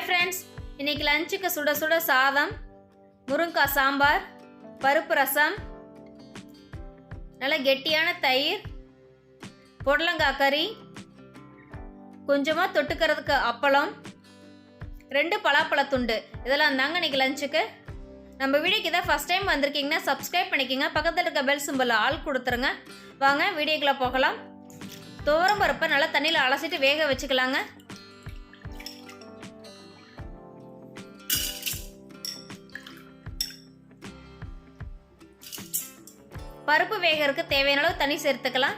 Friends, இன்னைக்கு லஞ்சுக்கு சுட சுட சாதம், முருங்கைக்காய் சாம்பார், பருப்பு ரசம், நல்ல கெட்டியான தயிர், புடலங்காய் கறி, கொஞ்சமாக தொட்டுக்கிறதுக்கு அப்பளம், 2 பலாப்பழத்துண்டு. இதெல்லாம் தாங்க இன்னைக்கு லஞ்சுக்கு. நம்ம வீடியோக்கு இதான் ஃபஸ்ட் டைம் வந்திருக்கீங்கன்னா சப்ஸ்கிரைப் பண்ணிக்கோங்க. பக்கத்தில் இருக்க பெல் சிம்பிளில் ஆல் கொடுத்துருங்க. வாங்க வீடியோக்குள்ளே போகலாம். துவரம் பருப்பை நல்லா தண்ணியில் அலசிட்டு வேக வச்சுக்கலாங்க. பருப்பு வேகறதுக்கு தேவையான அளவு தண்ணி சேர்த்துக்கலாம்.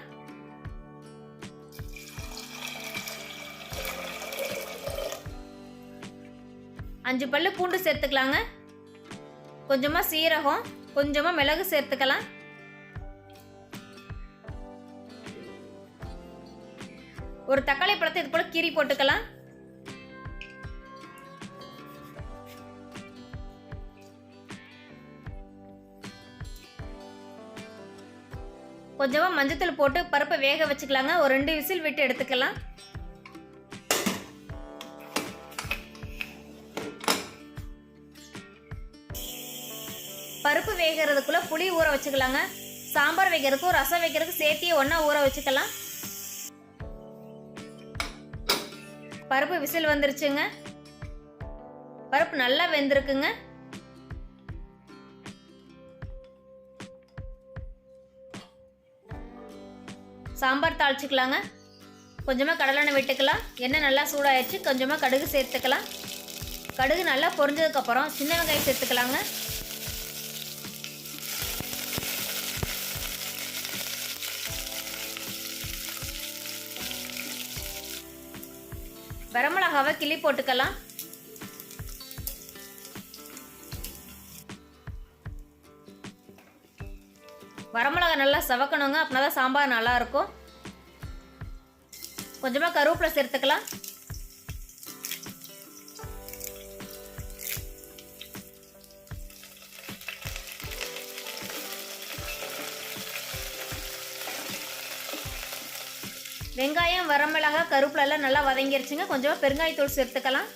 அஞ்சு பல்லு பூண்டு சேர்த்துக்கலாங்க. கொஞ்சமா சீரகம், கொஞ்சமா மிளகு சேர்த்துக்கலாம். ஒரு தக்காளி பழத்தை இது போல கீறி போட்டுக்கலாம். கொஞ்சமாக மஞ்சத்தூள் போட்டு பருப்பை வேக வச்சுக்கலாங்க. ஒரு 2 விசில் விட்டு எடுத்துக்கலாம். பருப்பு வேகிறதுக்குள்ள புளி ஊற வச்சுக்கலாங்க. சாம்பார் வைக்கிறதுக்கும் ரசம் வைக்கிறதுக்கு சேர்த்தியே ஒன்றா ஊற வச்சுக்கலாம். பருப்பு விசில் வந்துருச்சுங்க. பருப்பு நல்லா வெந்திருக்குங்க. சாம்பார் தாளிச்சுக்கலாங்க. கொஞ்சமாக கடலெண்ணெய் விட்டுக்கலாம். எண்ணெய் நல்லா சூடாகிடுச்சு. கொஞ்சமாக கடுகு சேர்த்துக்கலாம். கடுகு நல்லா பொரிஞ்சதுக்கப்புறம் சின்ன வெங்காயம் சேர்த்துக்கலாங்க. வரமிளகாவை கிள்ளி போட்டுக்கலாம். வரமிளகா நல்லா சவக்கணுங்க. அப்படின்னா தான் சாம்பார் நல்லா இருக்கும். கொஞ்சமாக கருவேப்பிலை சேர்த்துக்கலாம். வெங்காயம், வரமிளகா, கருவேப்பிலை எல்லாம் நல்லா வதங்கிருச்சுங்க. கொஞ்சமாக பெருங்காயத்தூள் சேர்த்துக்கலாம்.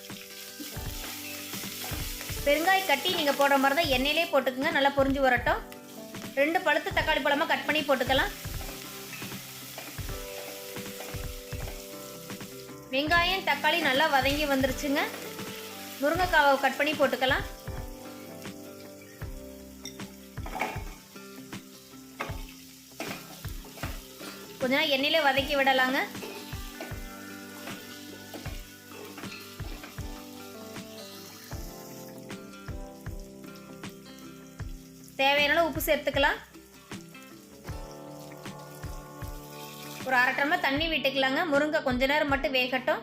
பெருங்காய கட்டி நீங்கள் போடுற மாதிரி தான் எண்ணெயிலே போட்டுக்குங்க. நல்லா பொரிஞ்சு வரட்டும். 2 பழுத்த தக்காளி பழமாக கட் பண்ணி போட்டுக்கலாம். வெங்காயம், தக்காளி நல்லா வதங்கி வந்துருச்சுங்க. முருங்கைக்காவை கட் பண்ணி போட்டுக்கலாம். கொஞ்ச நேரம் எண்ணெயிலே வதக்கி விடலாங்க. தேவையான உப்பு சேர்த்துக்கலாம். ஒரு 1/2 டம்ளர் தண்ணி விட்டுக்கலாங்க. முருங்கை கொஞ்ச நேரம் மட்டும் வேகட்டும்.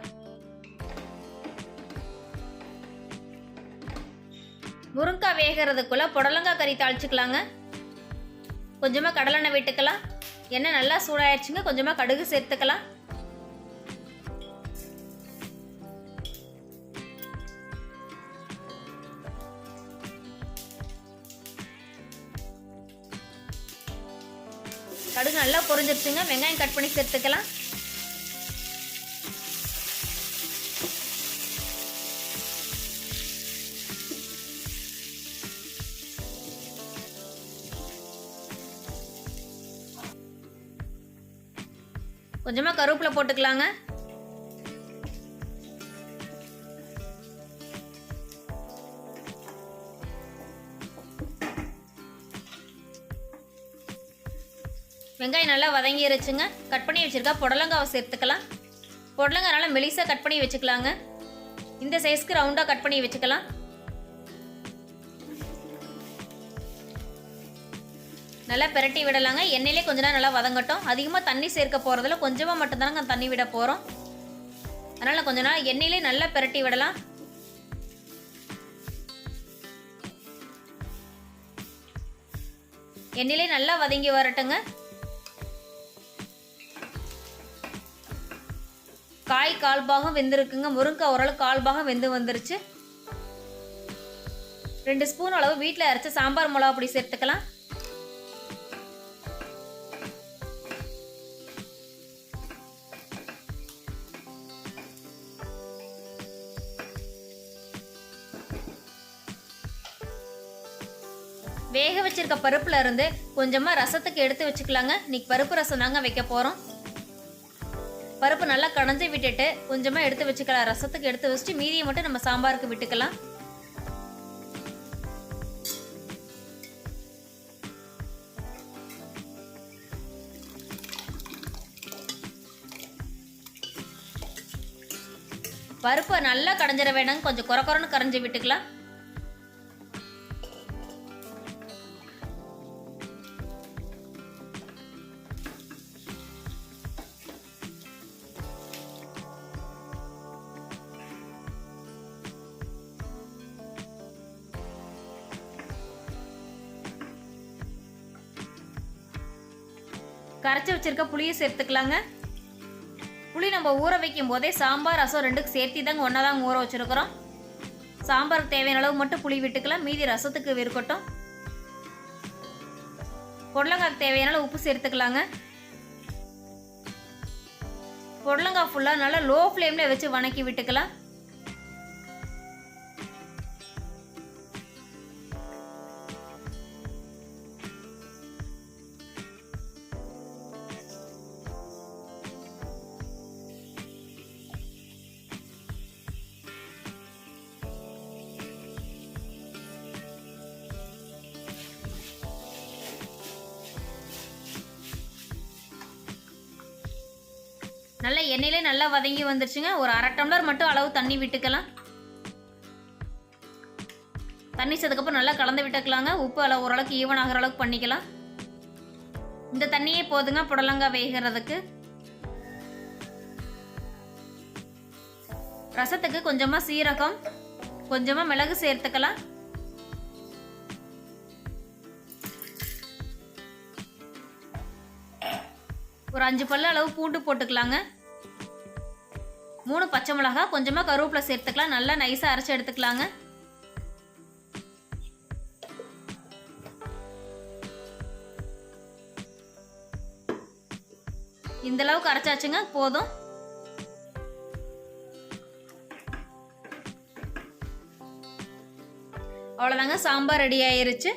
முருங்கைக்காய் வேகிறதுக்குள்ள புடலங்காய் கறி தாளிச்சுக்கலாங்க. கொஞ்சமாக கடலெண்ணெய் விட்டுக்கலாம். எண்ணெய் நல்லா சூடாயிடுச்சுங்க. கொஞ்சமாக கடுகு சேர்த்துக்கலாம். கடுகு நல்லா பொரிஞ்சிருச்சுங்க. வெங்காயம் கட் பண்ணி சேர்த்துக்கலாம். கொஞ்சமாக கருவேப்பிலை போட்டுக்கலாங்க. வெங்காயம் நல்லா வதங்கிருச்சுங்க. கட் பண்ணி வச்சுருக்கா புடலங்காவை சேர்த்துக்கலாம். புடலங்காய் நல்லா மெலிசாக கட் பண்ணி வச்சுக்கலாங்க. இந்த சைஸ்க்கு ரவுண்டாக கட் பண்ணி வச்சுக்கலாம். நல்லா பிரட்டி விடலாங்க. எண்ணெயிலே கொஞ்ச நேரம் நல்லா வதங்கட்டும். அதிகமாக தண்ணி சேர்க்க போகிறதுல கொஞ்சமாக மட்டும்தாங்க தண்ணி விட போகிறோம். அதனால் கொஞ்ச நேரம் எண்ணெயிலே நல்லா பிரட்டி விடலாம். எண்ணெயிலே நல்லா வதங்கி வரட்டுங்க. காய் 1/4 பாகம் வெந்திருக்குங்க. முருங்கைக்காய் ஓரளவு 1/4 பாகம் வெந்து வந்துருச்சு. 2 ஸ்பூன் அளவு வீட்டில் அரைச்ச சாம்பார் மிளகா பொடி சேர்த்துக்கலாம். வேக வச்சிருக்க பருப்புல இருந்து கொஞ்சமாக ரசத்துக்கு எடுத்து வச்சுக்கலாங்க. இன்னைக்கு பருப்பு ரசம் தாங்க வைக்க போகிறோம். பருப்பு நல்லா கடைஞ்சி விட்டுட்டு கொஞ்சமாக எடுத்து வச்சுக்கலாம். ரசத்துக்கு எடுத்து வச்சுட்டு மீதியை மட்டும் நம்ம சாம்பாருக்கு விட்டுக்கலாம். பருப்பை நல்லா கடைஞ்சிட வேணாங்க, கொஞ்சம் குறன்னு கரைஞ்சி விட்டுக்கலாம். கரைச்சி வச்சிருக்க புளியை சேர்த்துக்கலாங்க. புளி நம்ம ஊற வைக்கும் போதே சாம்பார் ரசம் ரெண்டுக்கு சேர்த்தி தாங்க ஒன்றா தாங்க ஊற வச்சுருக்கிறோம். சாம்பாருக்கு தேவையான அளவு மட்டும் புளி விட்டுக்கலாம், மீதி ரசத்துக்கு இருக்கட்டும். பொடலங்காய்க்கு தேவையான அளவு உப்பு சேர்த்துக்கலாங்க. பொடலங்காய் ஃபுல்லாக நல்லா லோ ஃப்ளேமில் வச்சு வணக்கி விட்டுக்கலாம். நல்லா எண்ணெயிலே நல்லா வதங்கி வந்துருச்சுங்க. ஒரு அரை டம்ளர் மட்டும் அளவு தண்ணி விட்டுக்கலாம். தண்ணி சேர்த்ததுக்கப்புறம் நல்லா கலந்து விட்டுக்கலாங்க. உப்பு அளவு ஓரளவுக்கு ஈவன் ஆகிற அளவுக்கு பண்ணிக்கலாம். இந்த தண்ணியே போதுங்க புடலங்காய் வேகிறதுக்கு. ரசத்துக்கு கொஞ்சமாக சீரகம், கொஞ்சமாக மிளகு சேர்த்துக்கலாம். ஒரு 5 பல்லு அளவு பூண்டு போட்டுக்கலாங்க. 3 பச்சை மிளகாய், கொஞ்சமாக கருவேப்பிலை சேர்த்துக்கலாம். நல்லா நைஸாக அரைச்சி எடுத்துக்கலாங்க. இந்த அளவுக்கு அரைச்சாச்சுங்க, போதும். அவ்வளோதாங்க, சாம்பார் ரெடி ஆயிருச்சு.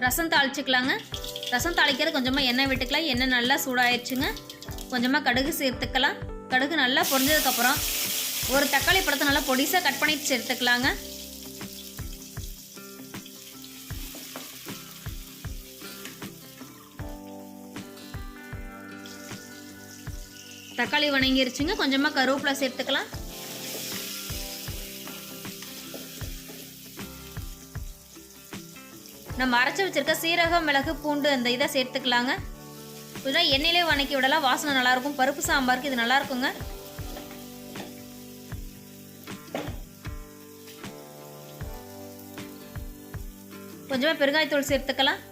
ரசம் தாளிச்சுக்கலாங்க. ரசம் தாளிக்கிறது கொஞ்சமாக எண்ணெய் விட்டுக்கலாம். எண்ணெய் நல்லா சூடாயிடுச்சுங்க. கொஞ்சமாக கடுகு சேர்த்துக்கலாம். கடுகு நல்லா பொரிஞ்சதுக்கப்புறம் ஒரு தக்காளி பழத்தை நல்லா பொடிசாக கட் பண்ணிட்டு சேர்த்துக்கலாங்க. தக்காளி வணங்கிருச்சுங்க. கொஞ்சமாக கருவேப்பிலை சேர்த்துக்கலாம். நம்ம அரைச்சி வச்சிருக்க சீரகம், மிளகு, பூண்டு அந்த இதை சேர்த்துக்கலாங்க. கொஞ்சம் எண்ணெயிலே வணக்கி விடலாம், வாசனை நல்லாயிருக்கும். பருப்பு சாம்பாருக்கு இது நல்லா இருக்குங்க. கொஞ்சமாக பெருங்காயத்தூள் சேர்த்துக்கலாம்.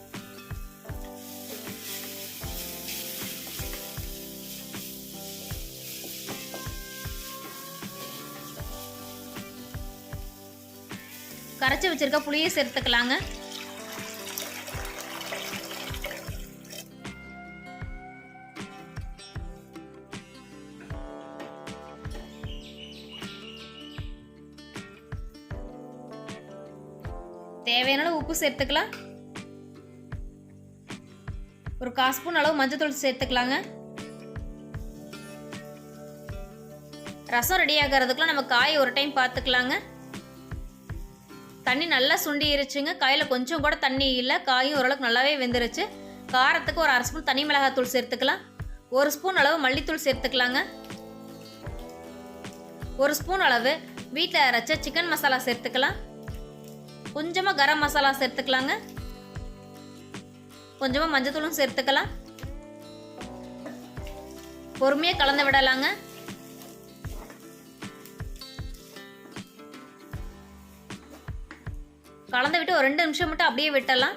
கரைச்சி வச்சிருக்க புளியை சேர்த்துக்கலாங்க. தேவையான உப்பு சேர்த்துக்கலாம். ஒரு 1/4 ஸ்பூன் அளவு மஞ்சள் சேர்த்துக்கலாங்க. ரசம் ரெடி ஆகிறதுக்குலாம் நம்ம காய் ஒரு டைம் பார்த்துக்கலாங்க. தண்ணி நல்லா சுண்டிருச்சுங்க. காயில் கொஞ்சம் கூட தண்ணி இல்லை. காயும் ஓரளவுக்கு நல்லாவே வெந்துருச்சு. காரத்துக்கு ஒரு 1/2 ஸ்பூன் தனி மிளகாத்தூள் சேர்த்துக்கலாம். 1 ஸ்பூன் அளவு மல்லித்தூள் சேர்த்துக்கலாங்க. 1 ஸ்பூன் அளவு வீட்டில் அரைச்ச சிக்கன் மசாலா சேர்த்துக்கலாம். கொஞ்சமாக கரம் மசாலா சேர்த்துக்கலாங்க. கொஞ்சமாக மஞ்சத்தூளும் சேர்த்துக்கலாம். பொறுமையாக கலந்து விடலாங்க. கலந்து விட்டு ஒரு 2 நிமிஷம் மட்டும் அப்படியே விட்டலாம்.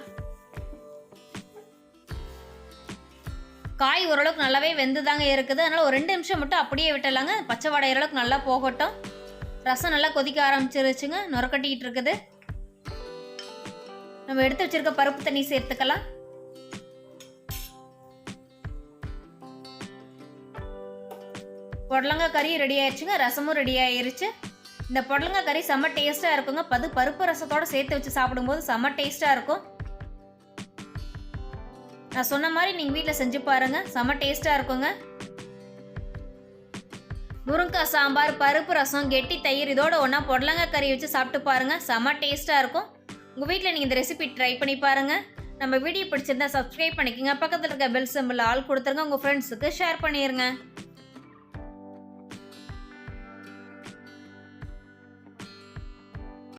காய் ஓரளவுக்கு நல்லாவே வெந்துதாங்க இருக்குது. அதனால் ஒரு 2 நிமிஷம் மட்டும் அப்படியே விட்டலாங்க. பச்சை வாடை அளவுக்கு நல்லா போகட்டும். ரசம் நல்லா கொதிக்க ஆரம்பிச்சிருச்சுங்க. நுரக்கட்டிக்கிட்டு இருக்குது. நம்ம எடுத்து வச்சிருக்க பருப்பு தண்ணி சேர்த்துக்கலாம். புடலங்காய் கறியும் ரெடி ஆயிடுச்சுங்க, ரசமும் ரெடி ஆயிருச்சு. இந்த புடலங்காய் கறி செம்ம டேஸ்ட்டாக இருக்குங்க. பருப்பு ரசத்தோடு சேர்த்து வச்சு சாப்பிடும்போது செம்ம டேஸ்ட்டாக இருக்கும். நான் சொன்ன மாதிரி நீங்கள் வீட்டில் செஞ்சு பாருங்கள், செம்ம டேஸ்ட்டாக இருக்குங்க. முருங்கைக்காய் சாம்பார், பருப்பு ரசம், கெட்டி தயிர் இதோட ஒன்றா புடலங்காய் கறி வச்சு சாப்பிட்டு பாருங்கள், செம்ம டேஸ்ட்டாக இருக்கும். உங்கள் வீட்டில் நீங்கள் இந்த ரெசிபி ட்ரை பண்ணி பாருங்கள். நம்ம வீடியோ பிடிச்சிருந்தா சப்ஸ்கிரைப் பண்ணிக்கோங்க. பக்கத்தில் இருக்க பெல் சிம்பிள் ஆல் கொடுத்துருங்க. உங்கள் ஃப்ரெண்ட்ஸுக்கு ஷேர் பண்ணிடுங்க.